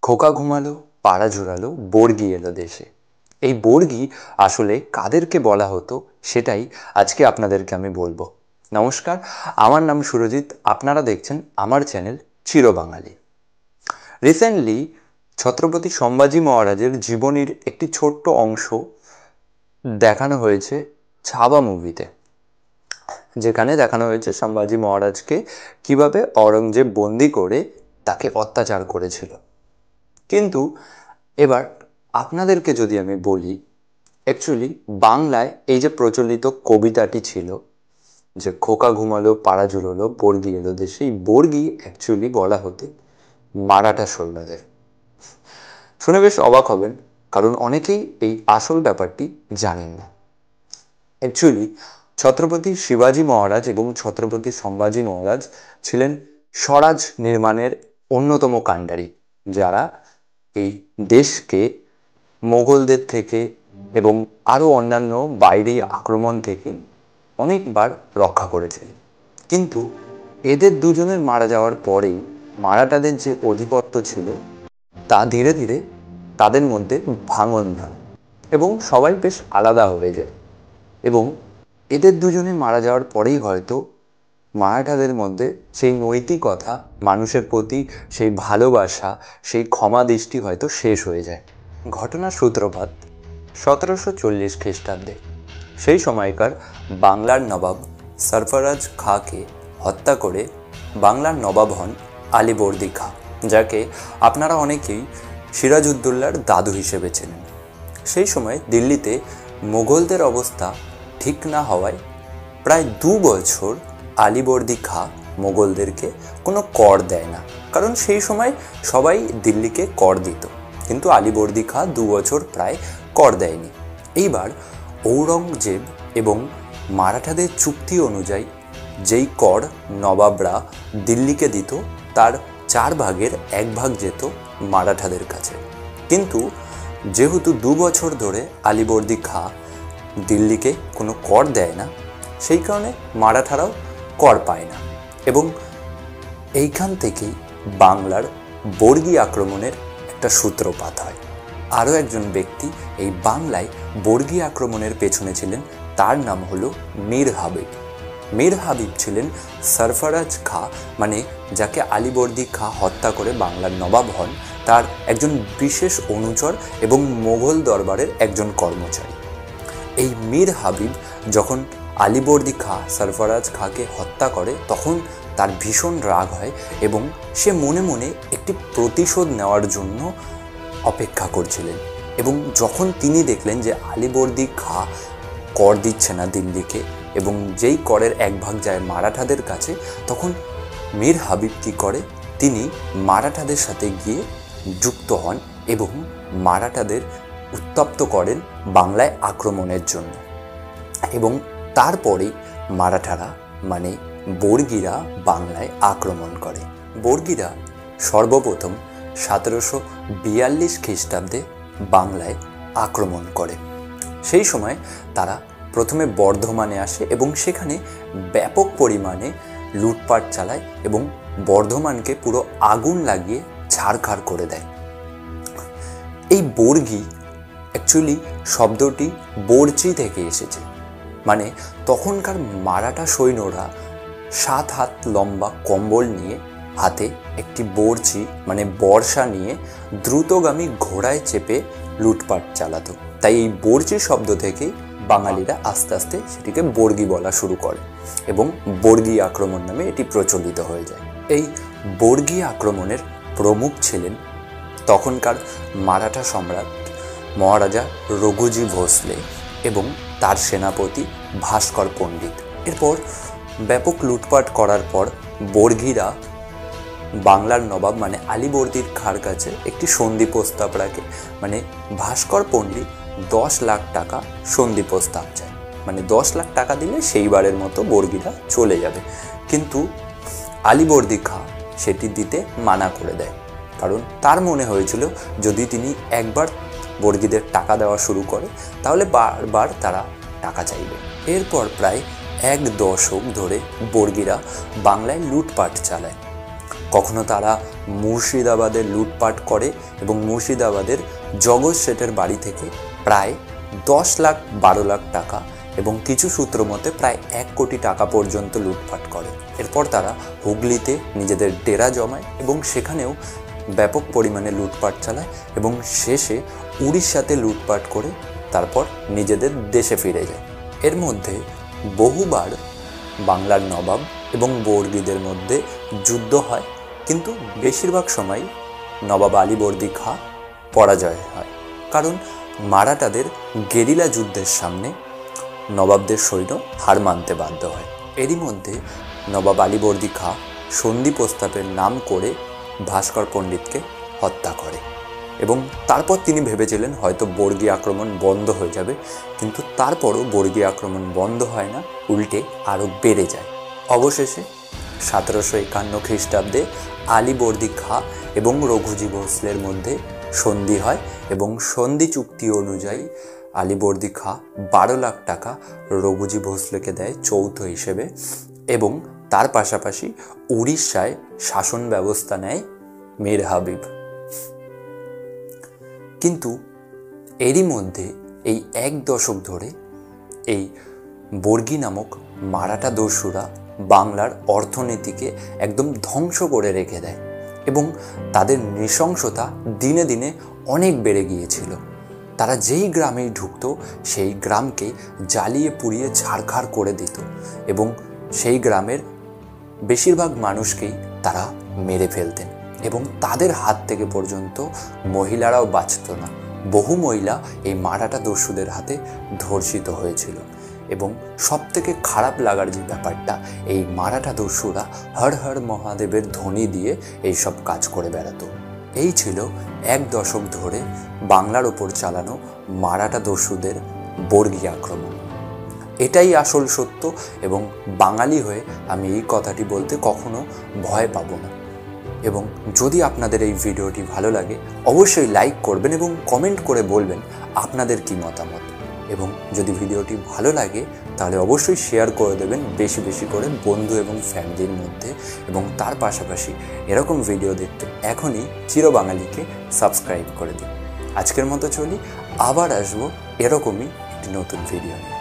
খোকা ঘুমালো, পাড়া ঝুরালো, বর্গি এলো দেশে। এই বর্গি আসলে কাদেরকে বলা হতো সেটাই আজকে আপনাদেরকে আমি বলবো। নমস্কার, আমার নাম সুরজিৎ, আপনারা দেখছেন আমার চ্যানেল চিরবাঙালি। রিসেন্টলি ছত্রপতি সম্ভাজি মহারাজের জীবনীর একটি ছোট্ট অংশ দেখানো হয়েছে ছাবা মুভিতে, যেখানে দেখানো হয়েছে সম্ভাজি মহারাজকে কিভাবে অরঙ্গজেব বন্দি করে তাকে অত্যাচার করেছিল। কিন্তু এবার আপনাদেরকে যদি আমি বলি, অ্যাকচুয়ালি বাংলায় এই যে প্রচলিত কবিতাটি ছিল যে খোকা ঘুমালো পাড়া ঝুলোলো বর্গি এলো দেশে, এই বর্গি অ্যাকচুয়ালি বলা হতো মারাঠা সৈন্যদের। শুনে বেশ অবাক হবেন, কারণ অনেকেই এই আসল ব্যাপারটি জানেন না। অ্যাকচুয়ালি ছত্রপতি শিবাজী মহারাজ এবং ছত্রপতি সম্ভাজি মহারাজ ছিলেন স্বরাজ নির্মাণের অন্যতম কাণ্ডারি, যারা এই দেশকে মোগলদের থেকে এবং আরও অন্যান্য বাইরের আক্রমণ থেকে অনেকবার রক্ষা করেছে। কিন্তু এদের দুজনের মারা যাওয়ার পরেই মারাঠাদের যে আধিপত্য ছিল তা ধীরে ধীরে তাদের মধ্যে ভাঙন হয় এবং সবাই বেশ আলাদা হয়ে যায়। এবং এদের দুজনে মারা যাওয়ার পরেই হয়তো মারাঠাদের মধ্যে সেই নৈতিকতা, মানুষের প্রতি সেই ভালোবাসা, সেই ক্ষমা দৃষ্টি হয়তো শেষ হয়ে যায়। ঘটনার সূত্রপাত 1740 খ্রিস্টাব্দে। সেই সময়কার বাংলার নবাব সরফরাজ খাঁকে হত্যা করে বাংলার নবাব হন আলীবর্দী খাঁ, যাকে আপনারা অনেকেই সিরাজউদ্দৌলার দাদু হিসেবে চেনেন। সেই সময় দিল্লিতে মোগলদের অবস্থা ঠিক না হওয়ায় প্রায় 2 বছর আলীবর্দী খাঁ মোগলদেরকে কোনো কর দেয় না, কারণ সেই সময় সবাই দিল্লিকে কর দিত, কিন্তু আলীবর্দী খাঁ 2 বছর প্রায় কর দেয়নি। এইবার ঔরঙ্গজেব এবং মারাঠাদের চুক্তি অনুযায়ী যেই কর নবাবরা দিল্লিকে দিত তার 4 ভাগের 1 ভাগ যেত মারাঠাদের কাছে। কিন্তু যেহেতু 2 বছর ধরে আলীবর্দী খাঁ দিল্লিকে কোনো কর দেয় না, সেই কারণে মারাঠারাও কর পায় না এবং এইখান থেকেই বাংলার বর্গি আক্রমণের একটা সূত্রপাত হয়। আরও একজন ব্যক্তি এই বাংলায় বর্গি আক্রমণের পেছনে ছিলেন, তার নাম হলো মীর হাবিব। মীর হাবিব ছিলেন সরফরাজ খাঁ, মানে যাকে আলীবর্দী খাঁ হত্যা করে বাংলার নবাব হন, তার একজন বিশেষ অনুচর এবং মোগল দরবারের একজন কর্মচারী। এই মীর হাবিব যখন আলীবর্দী খাঁ সরফরাজ খাঁকে হত্যা করে তখন তার ভীষণ রাগ হয় এবং সে মনে মনে একটি প্রতিশোধ নেওয়ার জন্য অপেক্ষা করছিলেন। এবং যখন তিনি দেখলেন যে আলীবর্দী খাঁ কর দিচ্ছে না দিল্লিকে এবং যেই করের 1 ভাগ যায় মারাঠাদের কাছে, তখন মীর হাবিব কী করে, তিনি মারাঠাদের সাথে গিয়ে যুক্ত হন এবং মারাঠাদের উত্তপ্ত করেন বাংলায় আক্রমণের জন্য। এবং তারপরেই মারাঠারা মানে বর্গিরা বাংলায় আক্রমণ করে। বর্গিরা সর্বপ্রথম 1742 খ্রিস্টাব্দে বাংলায় আক্রমণ করে। সেই সময় তারা প্রথমে বর্ধমানে আসে এবং সেখানে ব্যাপক পরিমাণে লুটপাট চালায় এবং বর্ধমানকে পুরো আগুন লাগিয়ে ছারখার করে দেয়। এই বর্গি অ্যাকচুয়ালি শব্দটি বর্চি থেকে এসেছে, মানে তখনকার মারাঠা সৈন্যরা 7 হাত লম্বা কম্বল নিয়ে হাতে একটি বর্চি মানে বর্ষা নিয়ে দ্রুতগামী ঘোড়ায় চেপে লুটপাট চালাতো। তাই এই বর্চি শব্দ থেকেই বাঙালিরা আস্তে আস্তে সেটিকে বর্গি বলা শুরু করে এবং বর্গি আক্রমণ নামে এটি প্রচলিত হয়ে যায়। এই বর্গি আক্রমণের প্রমুখ ছিলেন তখনকার মারাঠা সম্রাট মহারাজা রঘুজি ভোসলে এবং তার সেনাপতি ভাস্কর পণ্ডিত। এরপর ব্যাপক লুটপাট করার পর বর্গিরা বাংলার নবাব মানে আলীবর্দী খাঁর কাছে একটি সন্ধি প্রস্তাব রাখে, মানে ভাস্কর পণ্ডিত 10 লাখ টাকা সন্ধি প্রস্তাব চায়, মানে 10 লাখ টাকা দিলে সেইবারের মতো বর্গিরা চলে যাবে। কিন্তু আলীবর্দী খাঁ সেটি দিতে মানা করে দেয়, কারণ তার মনে হয়েছিল যদি তিনি একবার বর্গিদের টাকা দেওয়া শুরু করে তাহলে বারবার তারা টাকা চাইবে। এরপর প্রায় 1 দশক ধরে বর্গিরা বাংলায় লুটপাট চালায়। কখনো তারা মুর্শিদাবাদে লুটপাট করে এবং মুর্শিদাবাদের জগৎ শেঠের বাড়ি থেকে প্রায় 10 লাখ 12 লাখ টাকা এবং কিছু সূত্র মতে প্রায় 1 কোটি টাকা পর্যন্ত লুটপাট করে। এরপর তারা হুগলিতে নিজেদের ডেরা জমায় এবং সেখানেও ব্যাপক পরিমাণে লুটপাট চালায় এবং শেষে উড়িষ্যাতে লুটপাট করে তারপর নিজেদের দেশে ফিরে যায়। এর মধ্যে বহুবার বাংলার নবাব এবং বর্গীদের মধ্যে যুদ্ধ হয়, কিন্তু বেশিরভাগ সময় নবাব আলীবর্দী খাঁ পরাজয় হয়, কারণ মারাঠাদের গেরিলা যুদ্ধের সামনে নবাবদের সৈন্য হার মানতে বাধ্য হয়। এরই মধ্যে নবাব আলীবর্দী খাঁ সন্ধি প্রস্তাবের নাম করে ভাস্কর পণ্ডিতকে হত্যা করে এবং তারপর তিনি ভেবেছিলেন হয়তো বর্গী আক্রমণ বন্ধ হয়ে যাবে, কিন্তু তারপরও বর্গী আক্রমণ বন্ধ হয় না, উল্টে আরও বেড়ে যায়। অবশেষে 1751 খ্রিস্টাব্দে আলীবর্দী খাঁ এবং রঘুজী ভোঁসলের মধ্যে সন্ধি হয় এবং সন্ধি চুক্তি অনুযায়ী আলীবর্দী খাঁ 12 লাখ টাকা রঘুজী ভোঁসলেকে দেয় যৌথ হিসেবে এবং তার পাশাপাশি উড়িষ্যায় শাসন ব্যবস্থা নেয় মীর হাবিব। কিন্তু এরই মধ্যে এই 1 দশক ধরে এই বর্গী নামক মারাঠা দস্যুরা বাংলার অর্থনীতিকে একদম ধ্বংস করে রেখে দেয় এবং তাদের নৃশংসতা দিনে দিনে অনেক বেড়ে গিয়েছিল। তারা যেই গ্রামেই ঢুকতো সেই গ্রামকে জ্বালিয়ে পুড়িয়ে ছারখার করে দিত এবং সেই গ্রামের বেশিরভাগ মানুষকেই তারা মেরে ফেলতেন এবং তাদের হাত থেকে পর্যন্ত মহিলারাও বাঁচত না। বহু মহিলা এই মারাঠা দস্যুদের হাতে ধর্ষিত হয়েছিল এবং সবথেকে খারাপ লাগার যে ব্যাপারটা, এই মারাঠা দস্যুরা হর হর মহাদেবের ধ্বনি দিয়ে এই সব কাজ করে বেড়াতো। এই ছিল 1 দশক ধরে বাংলার ওপর চালানো মারাঠা দস্যুদের বর্গী আক্রমণ। এটাই আসল সত্য এবং বাঙালি হয়ে আমি এই কথাটি বলতে কখনো ভয় পাবো না। এবং যদি আপনাদের এই ভিডিওটি ভালো লাগে অবশ্যই লাইক করবেন এবং কমেন্ট করে বলবেন আপনাদের কি মতামত। এবং যদি ভিডিওটি ভালো লাগে তাহলে অবশ্যই শেয়ার করে দেবেন বেশি বেশি করে বন্ধু এবং ফ্যামিলির মধ্যে, এবং তার পাশাপাশি এরকম ভিডিও দেখতে এখনই চিরবাঙালিকে সাবস্ক্রাইব করে দিন। আজকের মতো চলি, আবার আসবো এরকমই একটি নতুন ভিডিও নিয়ে।